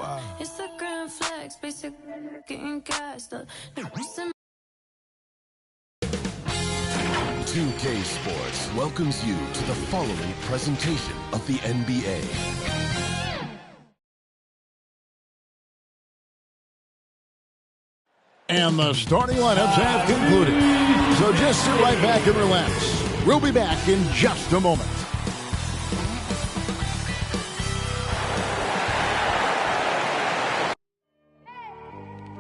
Wow. It's the grand flex, basic getting gas. 2K Sports welcomes you to the following presentation of the NBA. And the starting lineups have concluded. So just sit right back and relax. We'll be back in just a moment.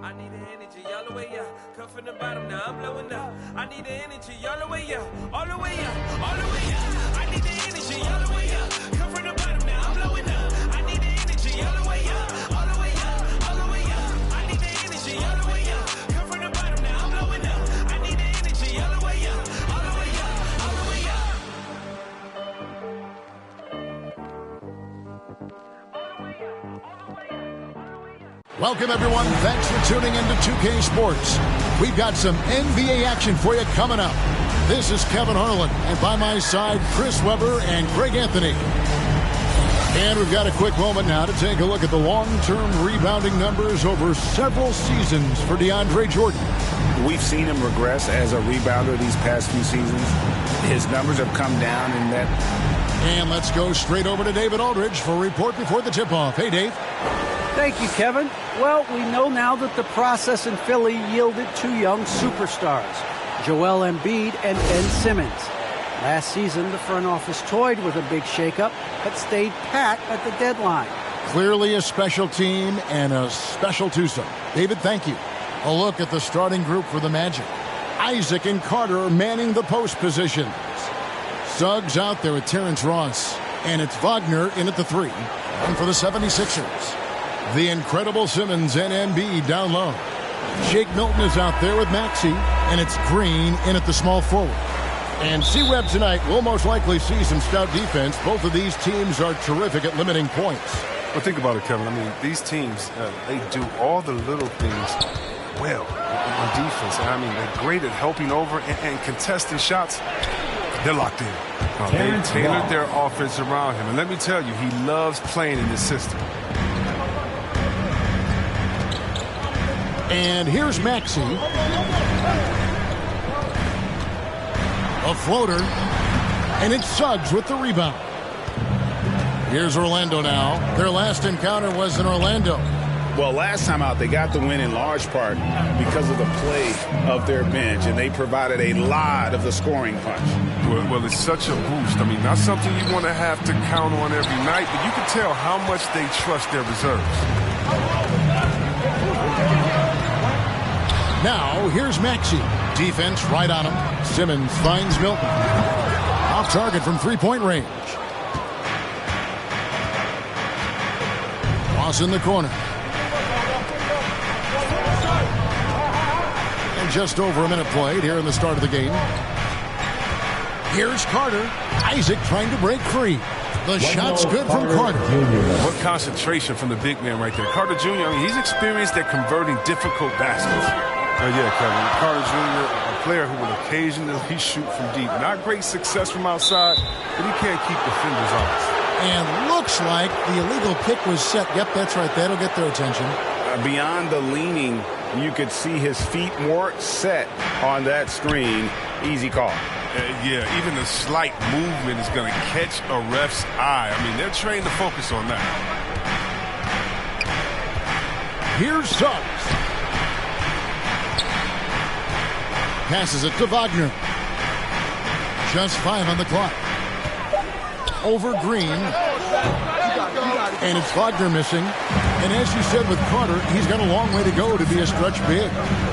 I need the energy all the way up. Come from the bottom, now I'm blowing up. I need the energy all the way up. All the way up, all the way up. I need the energy all the way up. Come from the bottom, now I'm blowing up. I need the energy all the way up. All the way up, all the way up. I need the energy all the way up. Come from the bottom, now I'm blowing up. I need the energy all the way up. All the way up, all the way up. Welcome, everyone. Thanks for tuning into 2K Sports. We've got some NBA action for you coming up. This is Kevin Harlan, and by my side, Chris Webber and Greg Anthony. And we've got a quick moment now to take a look at the long-term rebounding numbers over several seasons for DeAndre Jordan. We've seen him regress as a rebounder these past few seasons. His numbers have come down in that. And let's go straight over to David Aldridge for a report before the tip-off. Hey, Dave. Thank you, Kevin. Well, we know now that the process in Philly yielded two young superstars, Joel Embiid and Ben Simmons. Last season, the front office toyed with a big shakeup, but stayed pat at the deadline. Clearly a special team and a special twosome. David, thank you. A look at the starting group for the Magic. Isaac and Carter are manning the post positions. Suggs out there with Terrence Ross. And it's Wagner in at the 3. And for the 76ers, the incredible Simmons and Embiid down low. Shake Milton is out there with Maxey. And it's Green in at the small forward. And C-Web tonight will most likely see some stout defense. Both of these teams are terrific at limiting points. Well, think about it, Kevin. I mean, these teams, they do all the little things well on defense. I mean, they're great at helping over and contesting shots. They're locked in. They tailored their offense around him. And let me tell you, he loves playing in this system. And here's Maxey. A floater. And it's Suggs with the rebound. Here's Orlando now. Their last encounter was in Orlando. Well, last time out, they got the win in large part because of the play of their bench, and they provided a lot of the scoring punch. Well, it's such a boost. I mean, not something you want to have to count on every night, but you can tell how much they trust their reserves. Now, here's Maxey. Defense right on him. Simmons finds Milton. Off target from three-point range. Ross in the corner. And just over a minute played here in the start of the game. Here's Carter. Isaac trying to break free. The shot's good from Carter. What concentration from the big man right there. Carter Jr., I mean, he's experienced at converting difficult baskets. Oh, yeah, Kevin. Carter Jr., a player who will occasionally shoot from deep. Not great success from outside, but he can't keep defenders honest. And looks like the illegal pick was set. Yep, that's right. That'll get their attention. Beyond the leaning, you could see his feet more set on that screen. Easy call. Yeah, even a slight movement is going to catch a ref's eye. I mean, they're trained to focus on that. Here's Suggs. Passes it to Wagner. Just 5 on the clock. Over Green. And it's Wagner missing. And as you said with Carter, he's got a long way to go to be a stretch big.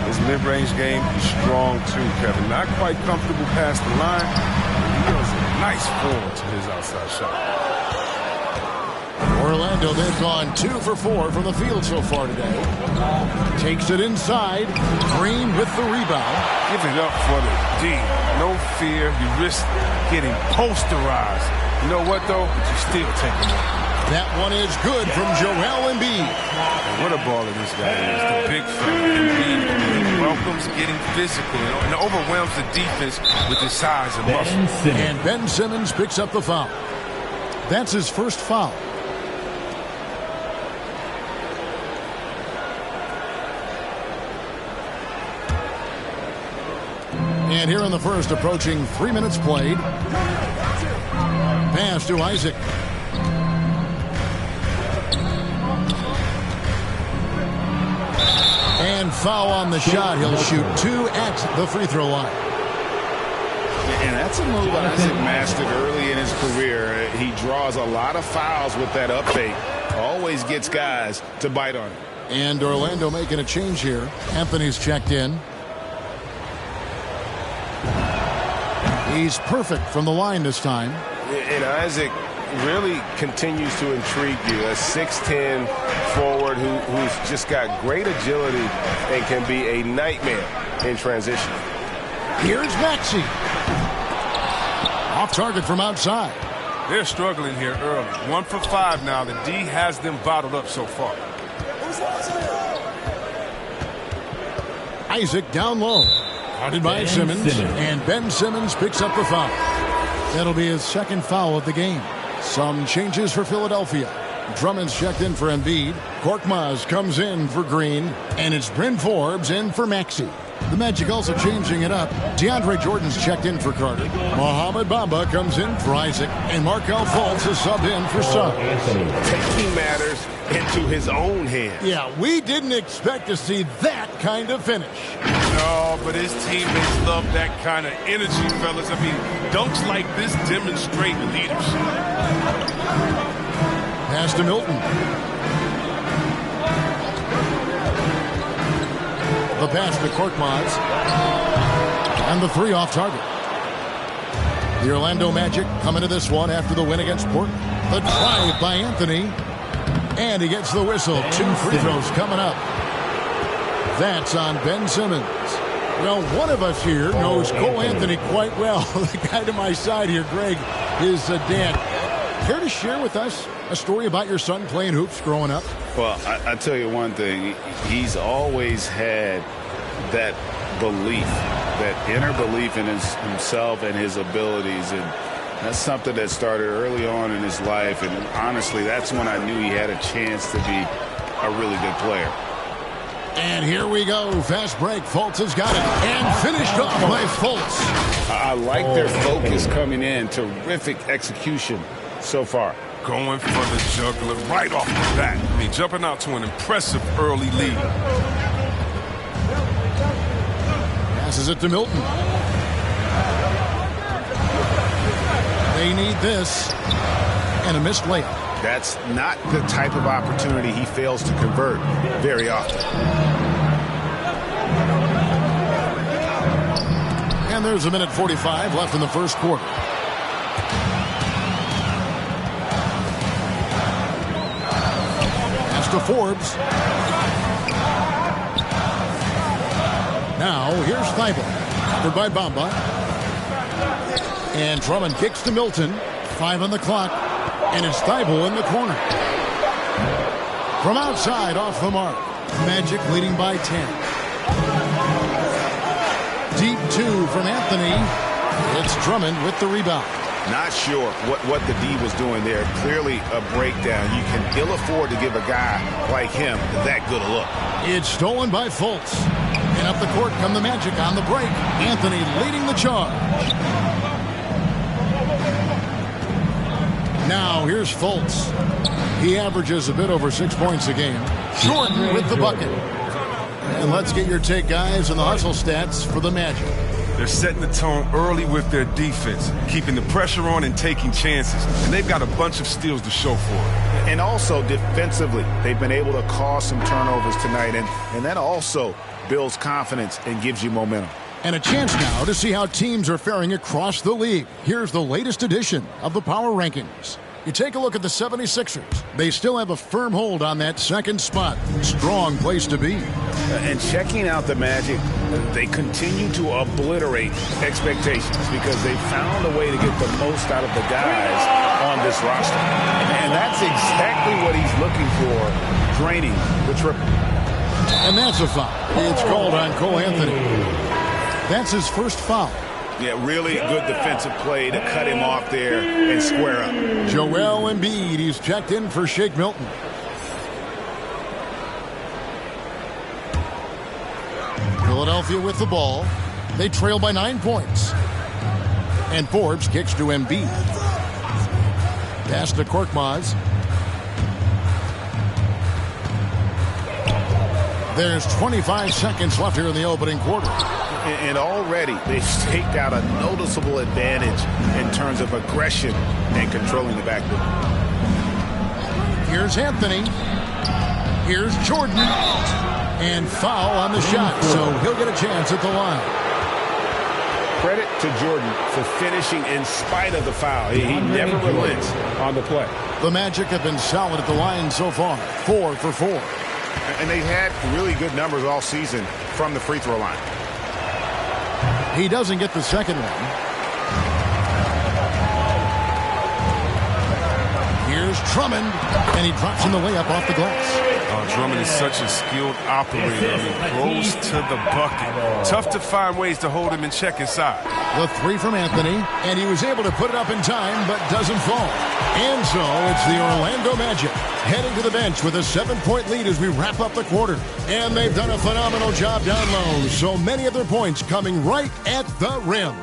His mid-range game is strong too, Kevin. Not quite comfortable past the line. He does a nice forward to his outside shot. Orlando, they've gone 2 for 4 from the field so far today. Takes it inside. Green with the rebound. Give it up for the D. No fear. You risk getting posterized. You know what, though? But you still take it. That one is good from Joel Embiid. And what a baller this guy is. The big fella Embiid. He welcomes getting physical and overwhelms the defense with his size and muscle. And Ben Simmons picks up the foul. That's his first foul. And here in the first, approaching 3 minutes played. Pass to Isaac. And foul on the shot. He'll shoot 2 at the free throw line. And that's a move Isaac mastered early in his career. He draws a lot of fouls with that up fake. Always gets guys to bite on it. And Orlando making a change here. Anthony's checked in. He's perfect from the line this time. And Isaac really continues to intrigue you. A 6'10 forward who's just got great agility and can be a nightmare in transition. Here's Maxey. Off target from outside. They're struggling here early. 1 for 5 now. The D has them bottled up so far. Isaac down low. Guarded by Simmons. And Ben Simmons picks up the foul. That'll be his second foul of the game. Some changes for Philadelphia. Drummond's checked in for Embiid. Korkmaz comes in for Green. And it's Bryn Forbes in for Maxey. The Magic also changing it up. DeAndre Jordan's checked in for Carter. Mohamed Bamba comes in for Isaac. And Markelle Fultz is subbed in for Suggs. Taking matters into his own hands. Yeah, we didn't expect to see that kind of finish. No, but his teammates love that kind of energy, fellas. I mean, dunks like this demonstrate leadership. Pass to Milton. The pass to Korkmaz. And the 3 off target. The Orlando Magic coming to this one after the win against Portland. The drive by Anthony. And he gets the whistle. 2 free throws coming up. That's on Ben Simmons. Well, one of us here knows Cole Anthony quite well. The guy to my side here, Greg, is dad. Care to share with us a story about your son playing hoops growing up? Well, I tell you one thing. He's always had that belief, that inner belief in himself and his abilities. And that's something that started early on in his life. And honestly, that's when I knew he had a chance to be a really good player. And here we go. Fast break. Fultz has got it. And finished off by Fultz. I like their focus coming in. Terrific execution so far. Going for the juggler right off the bat. I mean, jumping out to an impressive early lead. Passes it to Milton. They need this. And a missed layup. That's not the type of opportunity he fails to convert very often. And there's 1:45 left in the first quarter. Pass to Forbes. Now here's Thibault. Covered by Bamba. And Drummond kicks to Milton. 5 on the clock. And it's Thibault in the corner. From outside, off the mark. Magic leading by 10. Deep 2 from Anthony. It's Drummond with the rebound. Not sure what the D was doing there. Clearly a breakdown. You can ill afford to give a guy like him that good a look. It's stolen by Fultz. And up the court come the Magic on the break. Anthony leading the charge. Now here's Fultz. He averages a bit over 6 points a game. Jordan with the bucket. And let's get your take, guys, on the hustle stats for the Magic. They're setting the tone early with their defense, keeping the pressure on and taking chances. And they've got a bunch of steals to show for it. And also defensively, they've been able to cause some turnovers tonight. And that also builds confidence and gives you momentum. And a chance now to see how teams are faring across the league. Here's the latest edition of the Power Rankings. You take a look at the 76ers. They still have a firm hold on that second spot. Strong place to be. And checking out the Magic, they continue to obliterate expectations because they found a way to get the most out of the guys on this roster. And that's exactly what he's looking for, draining the triple. And that's a foul. It's called on Cole Anthony. That's his first foul. Yeah, really good defensive play to cut him off there and square up. Joel Embiid, he's checked in for Shake Milton. Philadelphia with the ball. They trail by 9 points. And Forbes kicks to Embiid. Pass to Korkmaz. There's 25 seconds left here in the opening quarter. And already they've staked out a noticeable advantage in terms of aggression and controlling the backcourt. Here's Anthony. Here's Jordan. And foul on the shot, so he'll get a chance at the line. Credit to Jordan for finishing in spite of the foul. He never relents on the play. The Magic have been solid at the line so far, 4 for 4. And they've had really good numbers all season from the free throw line. He doesn't get the second one. Here's Drummond, and he drops in the layup off the glass. Drummond is such a skilled operator. He goes to the bucket. Tough to find ways to hold him in check inside. The three from Anthony, and he was able to put it up in time, but doesn't fall. And so it's the Orlando Magic heading to the bench with a 7-point lead as we wrap up the quarter. And they've done a phenomenal job down low. So many of their points coming right at the rim.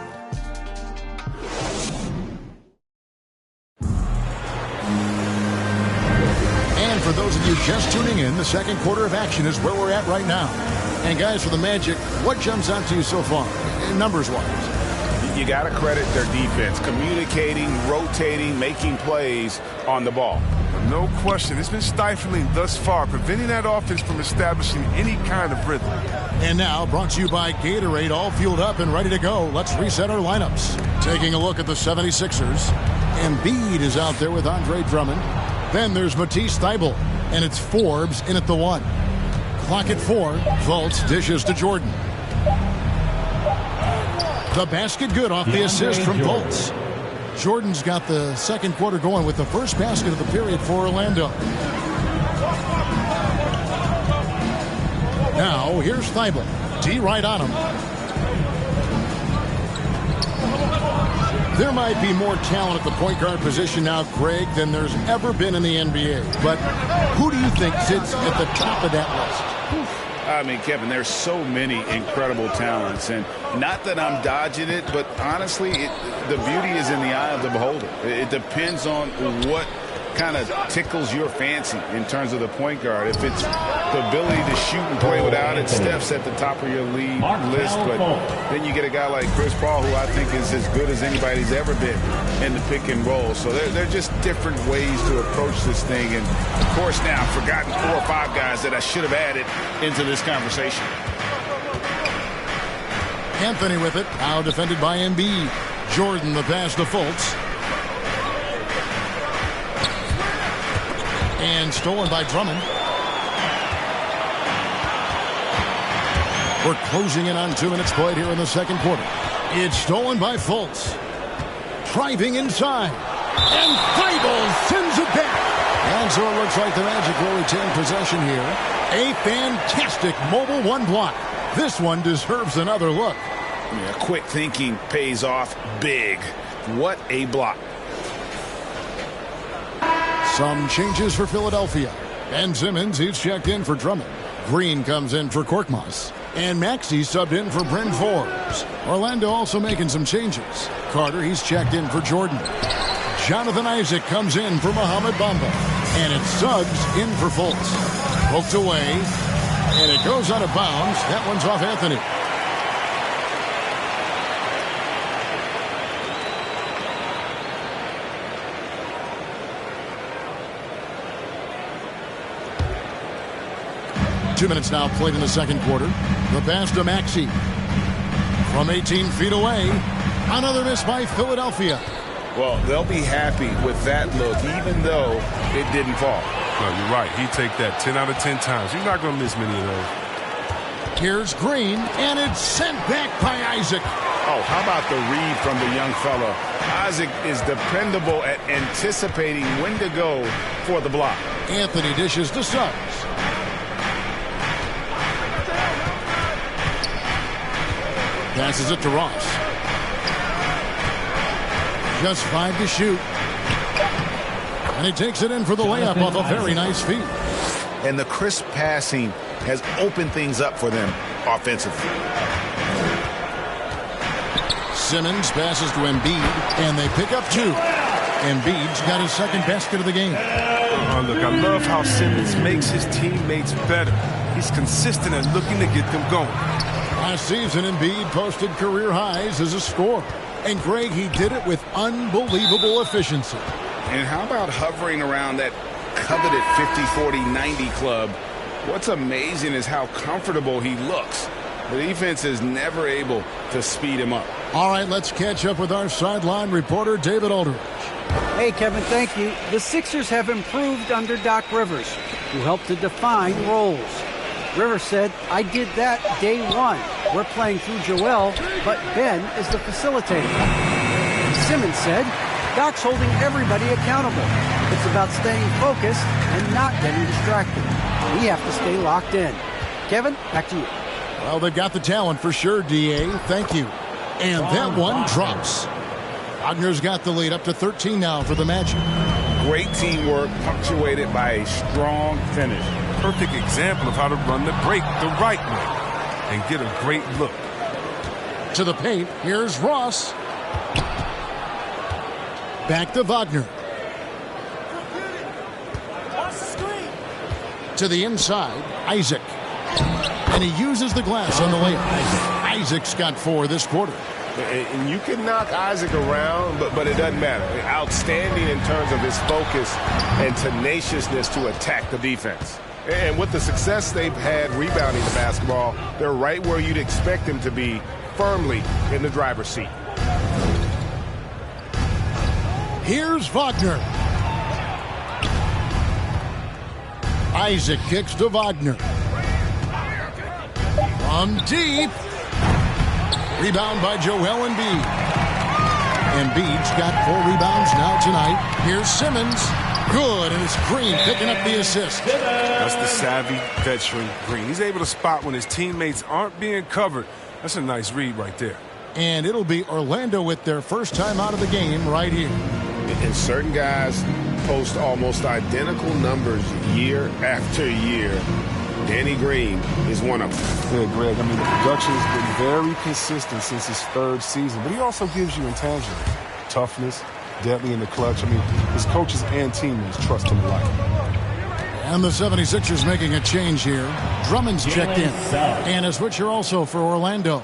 And for those of you just tuning in, the second quarter of action is where we're at right now. And guys, for the Magic, what jumps out to you so far, numbers-wise? You got to credit their defense, communicating, rotating, making plays on the ball. No question. It's been stifling thus far, preventing that offense from establishing any kind of rhythm. And now, brought to you by Gatorade, all fueled up and ready to go. Let's reset our lineups. Taking a look at the 76ers. Embiid is out there with Andre Drummond. Then there's Matisse Thybulle, and it's Forbes in at the 1. Clock at 4. Fultz dishes to Jordan. The basket good off the assist from Fultz. Jordan's got the second quarter going with the first basket of the period for Orlando. Now, here's Thybulle. D right on him. There might be more talent at the point guard position now, Greg, than there's ever been in the NBA. But who do you think sits at the top of that list? I mean, Kevin, there's so many incredible talents. And not that I'm dodging it, but honestly, the beauty is in the eye of the beholder. It depends on what kind of tickles your fancy in terms of the point guard. If it's the ability to shoot and play without it, Steph's at the top of your league list. But then you get a guy like Chris Paul, who I think is as good as anybody's ever been in the pick and roll. So they're just different ways to approach this thing. And, of course, now I've forgotten 4 or 5 guys that I should have added into this conversation. Anthony with it. Now defended by Embiid. Jordan the pass to Fultz. And stolen by Drummond. We're closing in on 2 minutes played here in the second quarter. It's stolen by Fultz. Driving inside. And Thybulle sends it back. And so it looks like the Magic will retain possession here. A fantastic mobile 1 block. This one deserves another look. Yeah, quick thinking pays off big. What a block. Some changes for Philadelphia. Ben Simmons, he's checked in for Drummond. Green comes in for Korkmaz. And Maxey subbed in for Bryn Forbes. Orlando also making some changes. Carter, he's checked in for Jordan. Jonathan Isaac comes in for Mohamed Bamba. And it's Suggs in for Fultz. Poked away. And it goes out of bounds. That one's off Anthony. Two minutes now played in the second quarter. The pass to Maxey. From 18 feet away. Another miss by Philadelphia. Well, they'll be happy with that look, even though it didn't fall. No, you're right. He'd take that 10 out of 10 times. He's not going to miss many of those. Here's Green, and it's sent back by Isaac. Oh, how about the read from the young fella? Isaac is dependable at anticipating when to go for the block. Anthony dishes to Suggs. Passes it to Ross. Just 5 to shoot. And he takes it in for the layup off a very nice feed. And the crisp passing has opened things up for them offensively. Simmons passes to Embiid, and they pick up 2. Embiid's got his second basket of the game. Look, I love how Simmons makes his teammates better. He's consistent at looking to get them going. Last season, Embiid posted career highs as a scorer. And, Greg, he did it with unbelievable efficiency. And how about hovering around that coveted 50-40-90 club? What's amazing is how comfortable he looks. The defense is never able to speed him up. All right, let's catch up with our sideline reporter, David Aldridge. Hey, Kevin, thank you. The Sixers have improved under Doc Rivers, who helped to define roles. Rivers said, I did that day one. We're playing through Joel, but Ben is the facilitator. Simmons said, Doc's holding everybody accountable. It's about staying focused and not getting distracted. We have to stay locked in. Kevin, back to you. Well, they've got the talent for sure, D.A. Thank you. And that one drops. Wagner's got the lead up to 13 now for the Magic. Great teamwork punctuated by a strong finish. Perfect example of how to run the break the right way and get a great look. To the paint, here's Ross. Back to Wagner. To the inside, Isaac. And he uses the glass on the layup. Isaac's got 4 this quarter. And you can knock Isaac around, but it doesn't matter. Outstanding in terms of his focus and tenaciousness to attack the defense. And with the success they've had rebounding the basketball, they're right where you'd expect them to be, firmly in the driver's seat. Here's Wagner. Isaac kicks to Wagner. From deep. Rebound by Joel Embiid. Embiid's got 4 rebounds now tonight. Here's Simmons. Good, and it's Green picking up the assist. That's the savvy veteran Green. He's able to spot when his teammates aren't being covered. That's a nice read right there. And it'll be Orlando with their first time out of the game right here. And certain guys post almost identical numbers year after year. Danny Green is one of them. Yeah, Greg, I mean, the production has been very consistent since his 3rd season, but he also gives you intangibles. Toughness, deadly in the clutch. I mean, his coaches and teammates trust him a lot. And the 76ers making a change here. Drummond's checked in. And a switcher also for Orlando.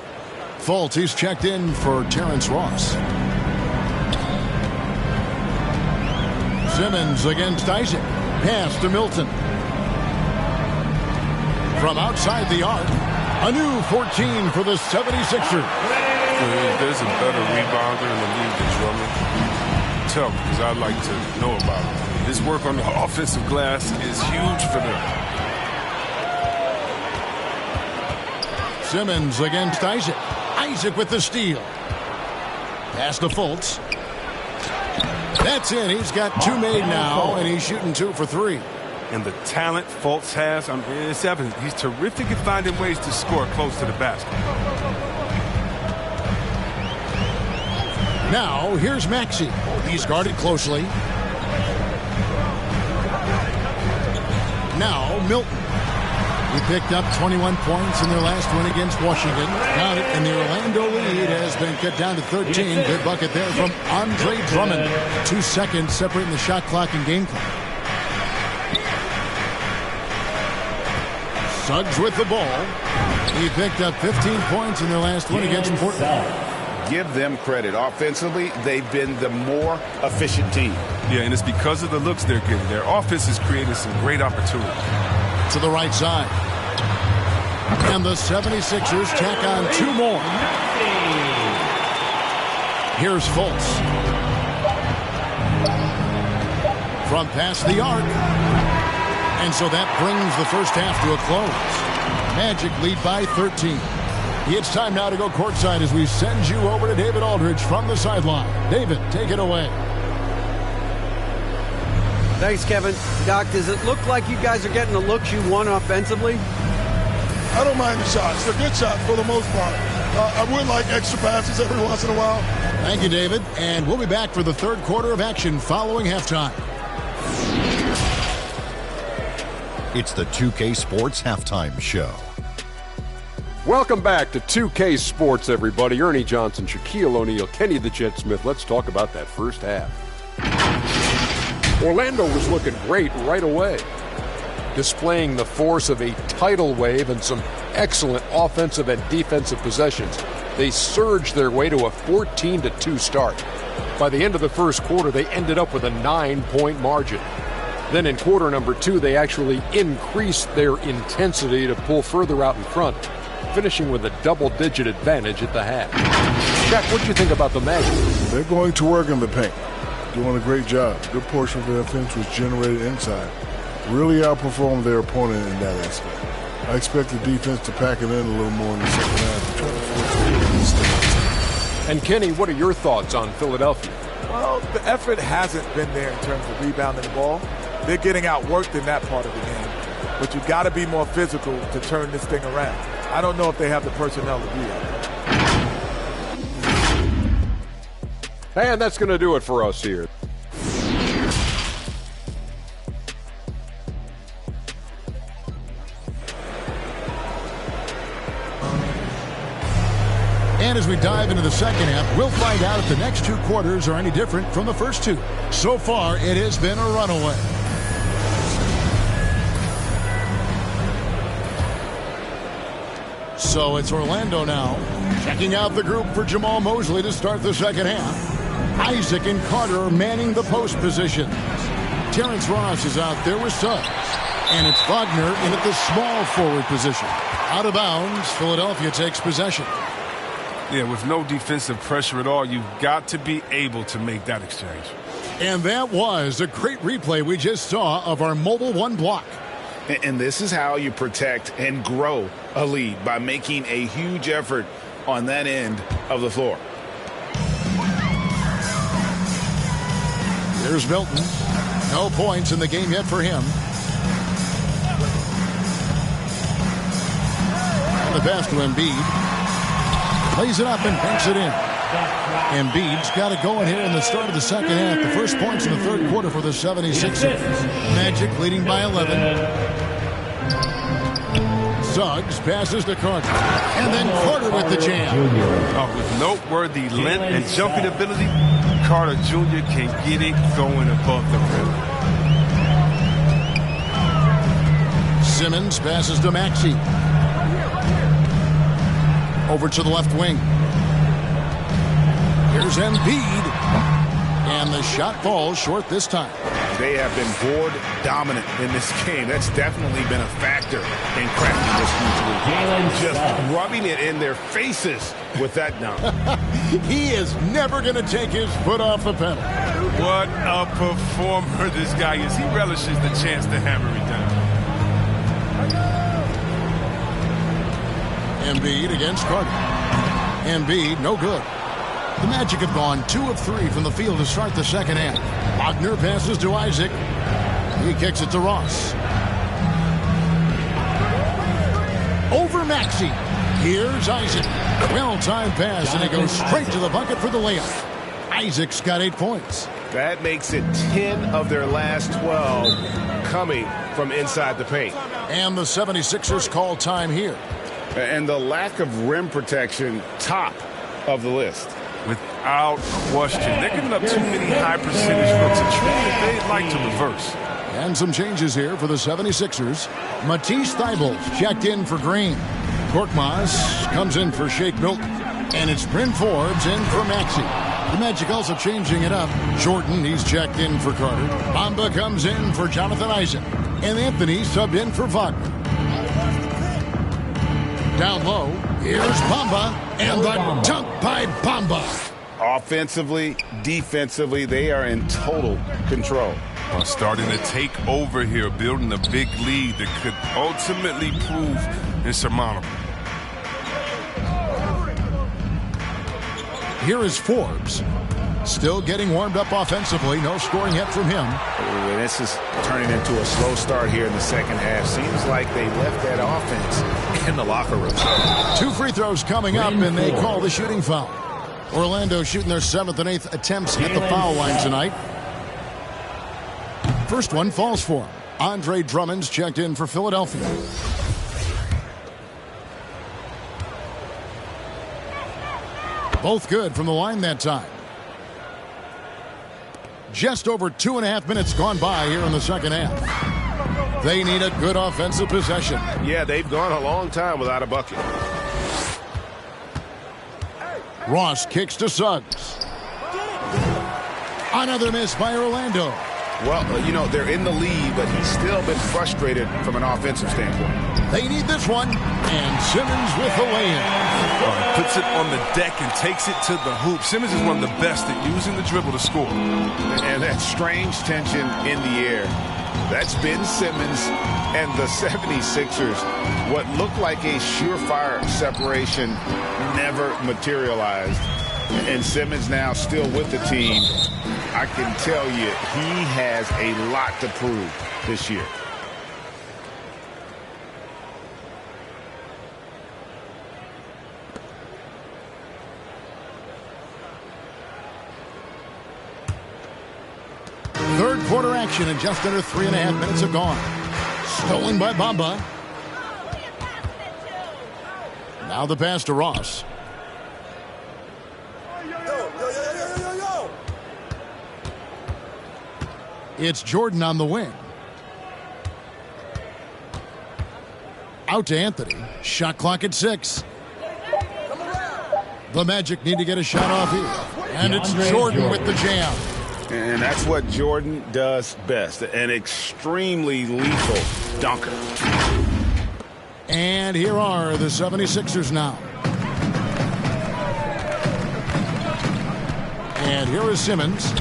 Fultz, he's checked in for Terrence Ross. Simmons against Isaac. Pass to Milton. From outside the arc, a new 14 for the 76ers. There's a better rebounder in the league than Drummond. Tell me, because I'd like to know about him. His work on the offensive glass is huge for them. Simmons against Isaac. Isaac with the steal. Pass to Fultz. That's it. He's got 2 made now, and he's shooting 2 for 3. And the talent Fultz has, it's evident. He's terrific at finding ways to score close to the basket. Now, here's Maxey. He's guarded closely. Now, Milton. He picked up 21 points in their last win against Washington. And the Orlando lead has been cut down to 13. Good bucket there from Andre Drummond. 2 seconds separating the shot clock and game clock. Suggs with the ball. He picked up 15 points in their last win against Portland. Give them credit. Offensively, they've been the more efficient team. Yeah, and it's because of the looks they're getting. Their offense has created some great opportunities. To the right side. And the 76ers tack on 2 more. Here's Fultz. From past the arc. And so that brings the first half to a close. Magic lead by 13. It's time now to go courtside as we send you over to David Aldridge from the sideline. David, take it away. Thanks, Kevin. Doc, does it look like you guys are getting the looks you want offensively? I don't mind the shots. They're good shots for the most part. I would like extra passes every once in a while. Thank you, David. And we'll be back for the 3rd quarter of action following halftime. It's the 2K Sports Halftime Show. Welcome back to 2K Sports, everybody. Ernie Johnson, Shaquille O'Neal, Kenny the Jet Smith. Let's talk about that first half. Orlando was looking great right away, displaying the force of a tidal wave and some excellent offensive and defensive possessions. They surged their way to a 14-2 start. By the end of the first quarter, they ended up with a 9-point margin. Then in quarter number 2, they actually increased their intensity to pull further out in front, finishing with a double-digit advantage at the half. Shaq, what do you think about the Magic? They're going to work in the paint. Doing a great job. Good portion of their offense was generated inside. Really outperformed their opponent in that aspect. I expect the defense to pack it in a little more in the second half to try to force them to stay inside. And Kenny, what are your thoughts on Philadelphia? Well, the effort hasn't been there in terms of rebounding the ball. They're getting outworked in that part of the game. But you've got to be more physical to turn this thing around. I don't know if they have the personnel to do that. And that's going to do it for us here. And as we dive into the second half, we'll find out if the next 2 quarters are any different from the first 2. So far, it has been a runaway. So it's Orlando now, checking out the group for Jamal Mosley to start the second half. Isaac and Carter are manning the post positions. Terrence Ross is out there with Suggs. And it's Wagner in at the small forward position. Out of bounds, Philadelphia takes possession. Yeah, with no defensive pressure at all, you've got to be able to make that exchange. And that was a great replay we just saw of our Mobile One block. And this is how you protect and grow a lead, by making a huge effort on that end of the floor. There's Milton. No points in the game yet for him. The pass to Embiid. Plays it up and banks it in. Embiid's got it going here in the start of the second half. The first points in the third quarter for the 76ers. Magic leading by 11. Suggs passes to Carter. And then Carter with the jam. With noteworthy length and jumping ability, Carter Jr. can get it going above the rim. Simmons passes to Maxey. Over to the left wing. Here's Embiid. And the shot falls short this time. They have been board dominant in this game. That's definitely been a factor in cracking this huge lead. Just rubbing it in their faces with that dunk. He is never going to take his foot off the pedal. What a performer this guy is. He relishes the chance to hammer it down. Embiid against Carter. Embiid, no good. The Magic have gone 2 of 3 from the field to start the second half. Wagner passes to Isaac. He kicks it to Ross. Over Maxey. Here's Isaac. Well-timed pass, and he goes straight to the bucket for the layup. Isaac's got 8 points. That makes it 10 of their last 12 coming from inside the paint. And the 76ers call time here. And the lack of rim protection, top of the list. Without question. They're giving up too many high percentage looks. A trend that they'd like to reverse. And some changes here for the 76ers. Matisse Thybulle checked in for Green. Korkmaz comes in for Shake Milton. And it's Bryn Forbes in for Maxey. The Magic also changing it up. Jordan, he's checked in for Carter. Bamba comes in for Jonathan Isaac. And Anthony subbed in for Wagner. Down low, here's Bamba, and the dunk by Bamba. Offensively, defensively, they are in total control. Starting to take over here, building a big lead that could ultimately prove insurmountable. Here is Forbes. Still getting warmed up offensively. No scoring yet from him. This is turning into a slow start here in the second half. Seems like they left that offense in the locker room. 2 free throws coming up, and they call the shooting foul. Orlando shooting their 7th and 8th attempts at the foul line tonight. First one falls for him. Andre Drummond's checked in for Philadelphia. Both good from the line that time. Just over 2.5 minutes gone by here in the second half. They need a good offensive possession. Yeah, they've gone a long time without a bucket. Ross kicks to Suggs. Another miss by Orlando. Well, you know, they're in the lead, but he's still been frustrated from an offensive standpoint. They need this one. And Simmons with the lay-in. Puts it on the deck and takes it to the hoop. Simmons is one of the best at using the dribble to score. And that strange tension in the air. That's Ben Simmons and the 76ers. What looked like a surefire separation never materialized. And Simmons now still with the team. I can tell you he has a lot to prove this year. Third quarter action and just under 3.5 minutes have gone. Stolen by Bamba. Now the pass to Ross. It's Jordan on the wing. Out to Anthony. Shot clock at 6. The Magic need to get a shot off here. And it's Jordan with the jam. And that's what Jordan does best. An extremely lethal dunker. And here are the 76ers now. And here is Simmons.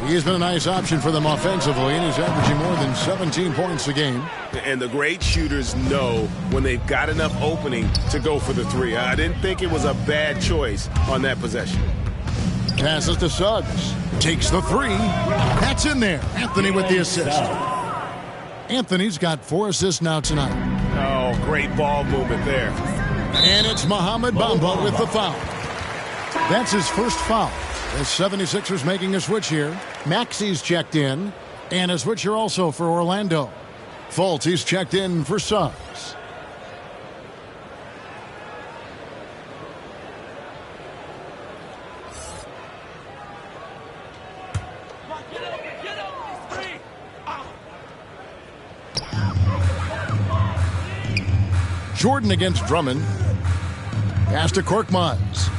He's been a nice option for them offensively, and he's averaging more than 17 points a game. And the great shooters know when they've got enough opening to go for the three. I didn't think it was a bad choice on that possession. Passes to Suggs. Takes the three. That's in there. Anthony with the assist. Anthony's got 4 assists now tonight. Oh, great ball movement there. And it's Mohamed Bamba with the foul. That's his first foul. The 76ers making a switch here. Maxi's checked in. And a switch here also for Orlando. Fultz, he's checked in for Suggs. Jordan against Drummond. Pass to Korkmaz.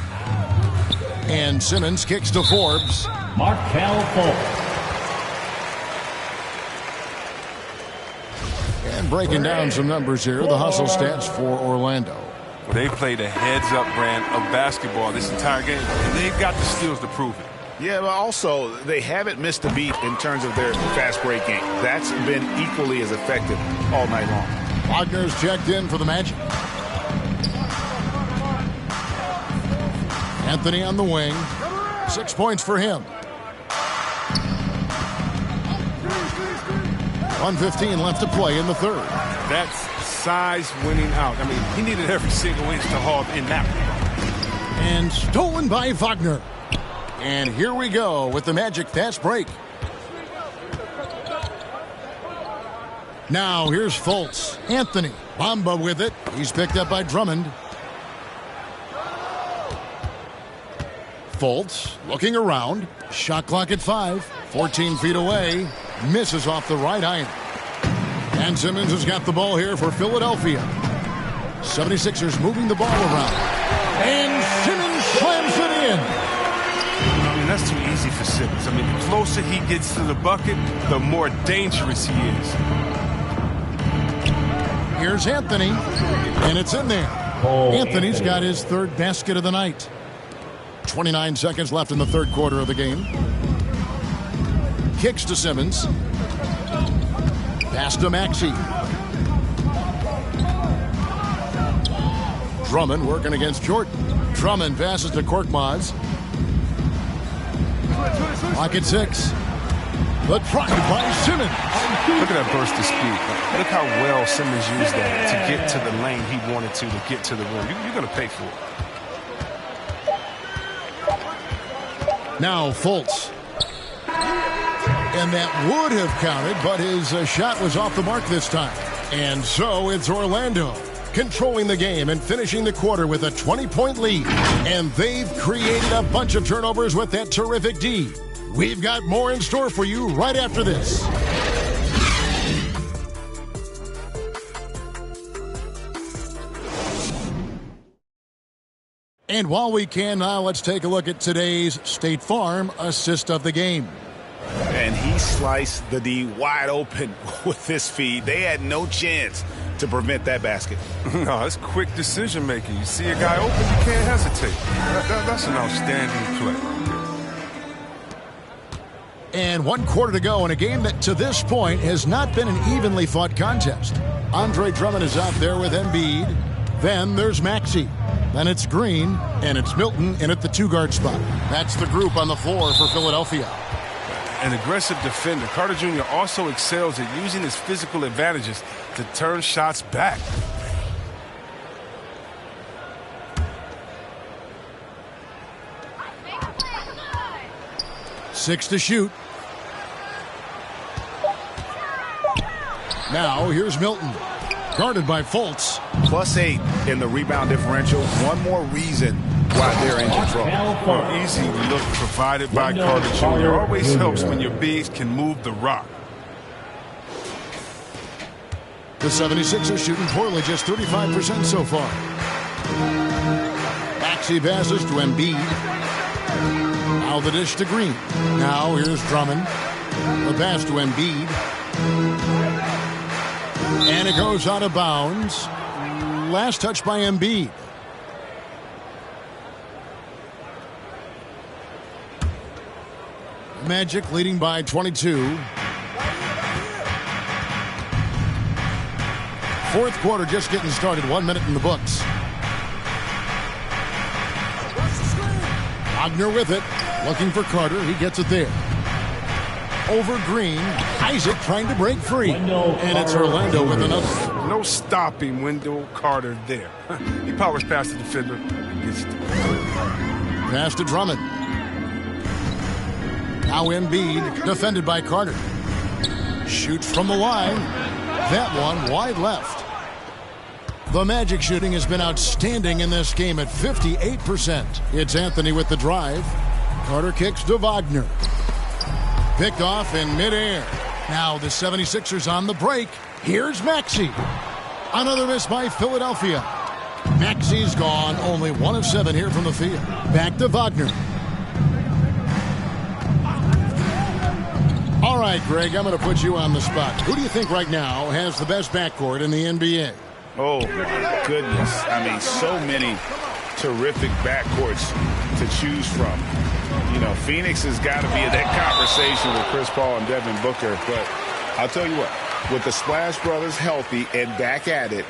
And Simmons kicks to Forbes. Markelle Fultz. And breaking down some numbers here, the hustle stats for Orlando. Well, they played a heads-up brand of basketball this entire game, and they've got the skills to prove it. Yeah, but also, they haven't missed a beat in terms of their fast break game. That's been equally as effective all night long. Wagner's checked in for the Magic. Anthony on the wing. 6 points for him. 1:15 left to play in the third. That's size winning out. I mean, he needed every single inch to haul in that one. And stolen by Wagner. And here we go with the Magic fast break. Now here's Fultz. Anthony. Bamba with it. He's picked up by Drummond. Fultz looking around. Shot clock at 5. 14 feet away. Misses off the right iron. And Simmons has got the ball here for Philadelphia. 76ers moving the ball around. And Simmons slams it in. I mean, that's too easy for Simmons. I mean, the closer he gets to the bucket, the more dangerous he is. Here's Anthony. And it's in there. Anthony's got his third basket of the night. 29 seconds left in the third quarter of the game. Kicks to Simmons. Pass to Maxey. Drummond working against Jordan. Drummond passes to Korkmaz. Clock at 6. But tried by Simmons. Look at that burst of speed. Look how well Simmons used that to get to the lane he wanted to get to the rim. You're going to pay for it. Now Fultz. And that would have counted, but his shot was off the mark this time. And so it's Orlando. controlling the game and finishing the quarter with a 20-point lead. And they've created a bunch of turnovers with that terrific D. We've got more in store for you right after this. And while we can now, let's take a look at today's State Farm assist of the game. And he sliced the D wide open with this feed. They had no chance to prevent that basket. No, it's quick decision making. You see a guy open, you can't hesitate. That's an outstanding play. And 1 quarter to go in a game that to this point has not been an evenly fought contest. Andre Drummond is out there with Embiid. Then there's Maxey. Then it's Green, and it's Milton in at the 2-guard spot. That's the group on the floor for Philadelphia. An aggressive defender. Carter Jr. also excels at using his physical advantages to turn shots back. Six to shoot. Now here's Milton. Guarded by Fultz. +8 in the rebound differential. One more reason why they're in control. Well, easy look provided by Carter Jr. Always helps when your bigs can move the rock. The 76ers shooting poorly, just 35% so far. Maxey passes to Embiid. Now the dish to Green. Now here's Drummond. The pass to Embiid. And it goes out of bounds. Last touch by Embiid. Magic leading by 22. Fourth quarter just getting started. 1 minute in the books. Wagner with it. Looking for Carter. He gets it there. Over Green. Isaac trying to break free. And it's Orlando with another. No stopping Wendell Carter there. He powers past the defender and gets it. Pass to Drummond. Now Embiid, defended by Carter. Shoots from the line. That one wide left. The Magic shooting has been outstanding in this game at 58%. It's Anthony with the drive. Carter kicks to Wagner. Picked off in midair. Now the 76ers on the break. Here's Maxey. Another miss by Philadelphia. Maxey's gone. Only 1 of 7 here from the field. Back to Wagner. All right, Greg, I'm going to put you on the spot. Who do you think right now has the best backcourt in the NBA? Oh, goodness. I mean, so many terrific backcourts to choose from. You know, Phoenix has got to be in that conversation with Chris Paul and Devin Booker. But I'll tell you what, with the Splash Brothers healthy and back at it,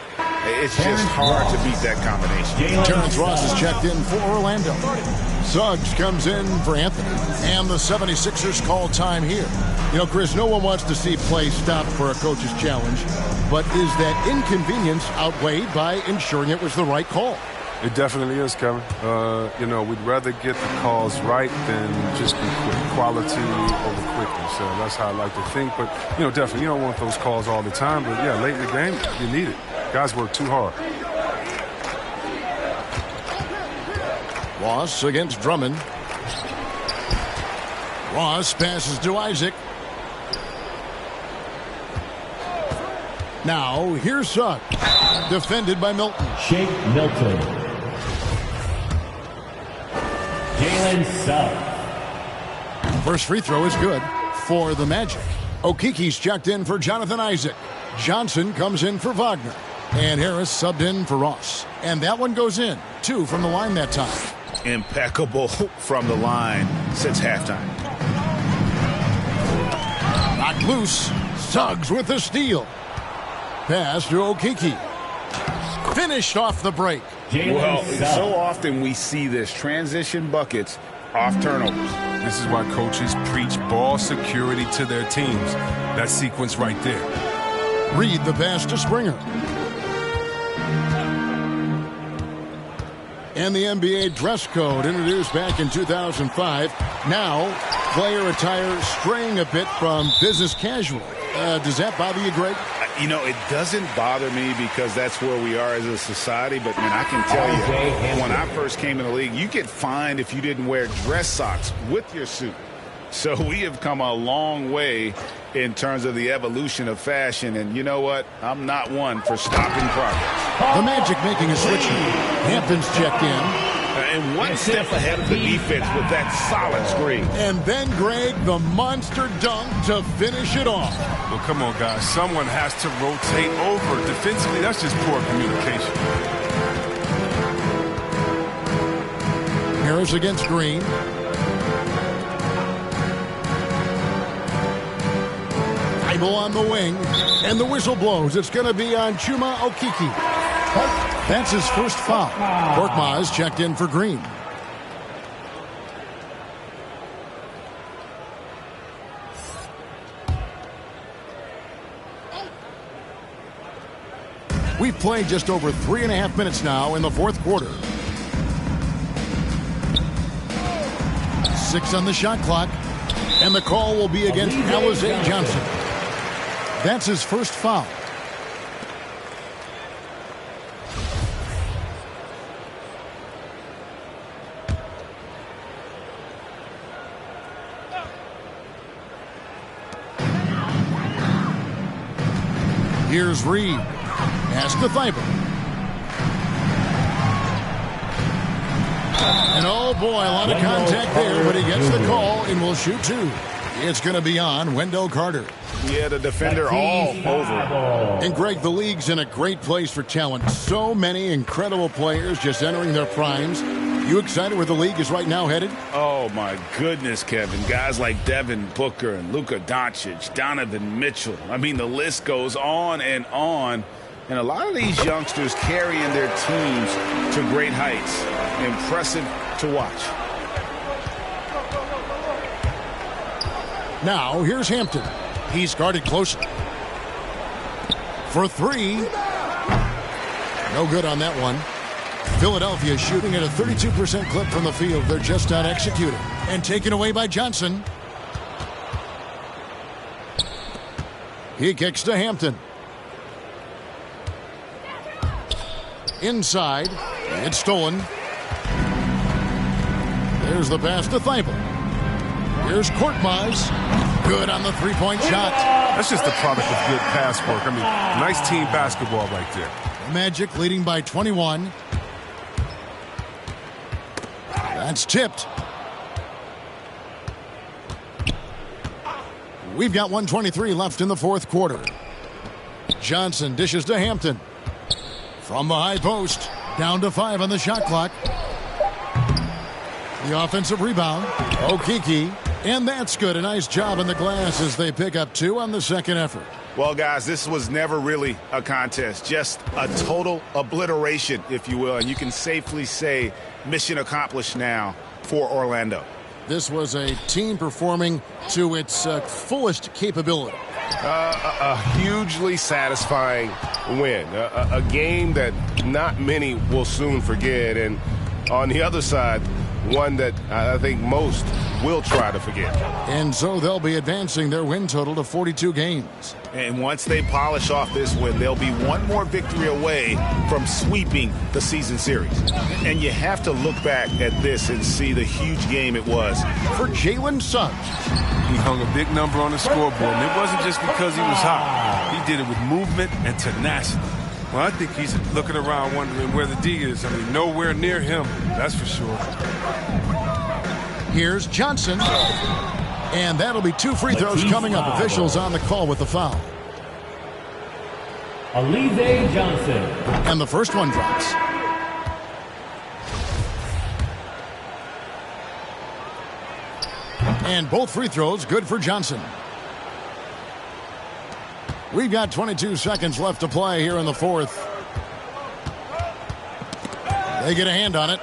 it's just hard to beat that combination. Terrence Ross is checked in for Orlando. Suggs comes in for Anthony. And the 76ers call time here. You know, Chris, no one wants to see play stopped for a coach's challenge. But is that inconvenience outweighed by ensuring it was the right call? It definitely is, Kevin. You know, we'd rather get the calls right than just be quick. Quality over quickness. So that's how I like to think. But, you know, definitely, you don't want those calls all the time. But, yeah, late in the game, you need it. Guys work too hard. Ross against Drummond. Ross passes to Isaac. Now, here's Suggs. Defended by Milton. Shake Milton. Jalen Suggs. First free throw is good for the Magic. Okiki's checked in for Jonathan Isaac. Johnson comes in for Wagner. And Harris subbed in for Ross. And that one goes in. 2 from the line that time. Impeccable from the line since halftime. Knocked loose. Suggs with the steal. Pass to Okiki. Finished off the break. Well, so often we see this. Transition buckets off turnovers. This is why coaches preach ball security to their teams. That sequence right there. Reed the pass to Springer. And the NBA dress code introduced back in 2005. Now, player attire straying a bit from business casual Does that bother you, Greg? You know, it doesn't bother me because that's where we are as a society. But, man, I can tell you, when I first came in the league, you get fined if you didn't wear dress socks with your suit. So we have come a long way in terms of the evolution of fashion. And you know what? I'm not one for stopping progress. The Magic making a switch. Hampton's checked in. And one step ahead of the defense with that solid screen. And then, Greg, the monster dunk to finish it off. Well, come on, guys. Someone has to rotate over. Defensively, that's just poor communication. Harris against Green. Thibault on the wing. And the whistle blows. It's going to be on Chuma Okeke. That's his first foul. Korkmaz checked in for Green. We've played just over 3.5 minutes now in the fourth quarter. 6 on the shot clock. And the call will be against Alize Johnson. That's his first foul. Here's Reed. Pass to Thibault. And oh boy, a lot of contact there, but he gets the call and will shoot 2. It's going to be on Wendell Carter. Yeah, the defender all over. And Greg, the league's in a great place for talent. So many incredible players just entering their primes. You excited where the league is right now headed? Oh, my goodness, Kevin. Guys like Devin Booker and Luka Doncic, Donovan Mitchell. I mean, the list goes on and on. And a lot of these youngsters carrying their teams to great heights. Impressive to watch. Now, here's Hampton. He's guarded closely. For 3. No good on that one. Philadelphia shooting at a 32% clip from the field. They're just not executing. And taken away by Johnson. He kicks to Hampton. Inside. It's stolen. There's the pass to Thibault. Here's Korkmaz. Good on the three-point shot. That's just the product of good pass work. I mean, nice team basketball right there. Magic leading by 21. That's tipped. We've got 1:23 left in the fourth quarter. Johnson dishes to Hampton. From the high post, down to 5 on the shot clock. The offensive rebound, Okeke. And that's good. A nice job on the glass as they pick up 2 on the second effort. Well, guys, this was never really a contest. Just a total obliteration, if you will. And you can safely say mission accomplished now for Orlando. This was a team performing to its fullest capability. A hugely satisfying win. A game that not many will soon forget. And on the other side, one that I think most will try to forget. And so they'll be advancing their win total to 42 games. And once they polish off this win, they'll be one more victory away from sweeping the season series. And you have to look back at this and see the huge game it was for Jalen Suggs. He hung a big number on the scoreboard, and it wasn't just because he was hot. He did it with movement and tenacity. Well, I think he's looking around wondering where the D is. I mean, nowhere near him, that's for sure. Here's Johnson. And that'll be 2 free throws coming up. Officials on the call with the foul. Alize Johnson. And the first one drops. And both free throws good for Johnson. We've got 22 seconds left to play here in the fourth. They get a hand on it.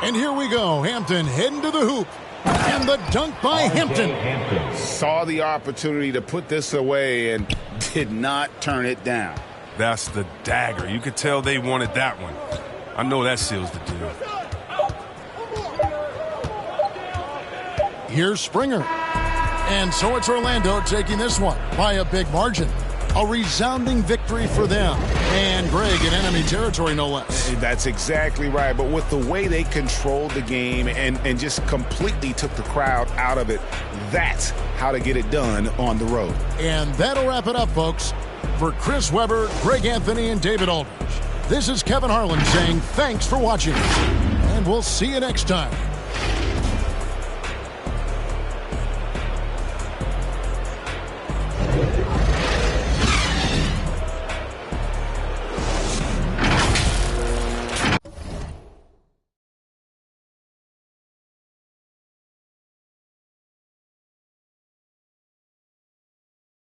And here we go. Hampton heading to the hoop. And the dunk by Hampton. Saw the opportunity to put this away and did not turn it down. That's the dagger. You could tell they wanted that one. I know that seals the deal. Here's Springer. And so it's Orlando taking this one by a big margin. A resounding victory for them. And Greg in enemy territory, no less. That's exactly right. But with the way they controlled the game and just completely took the crowd out of it, that's how to get it done on the road. And that'll wrap it up, folks. For Chris Webber, Greg Anthony, and David Aldridge, this is Kevin Harlan saying thanks for watching. And we'll see you next time.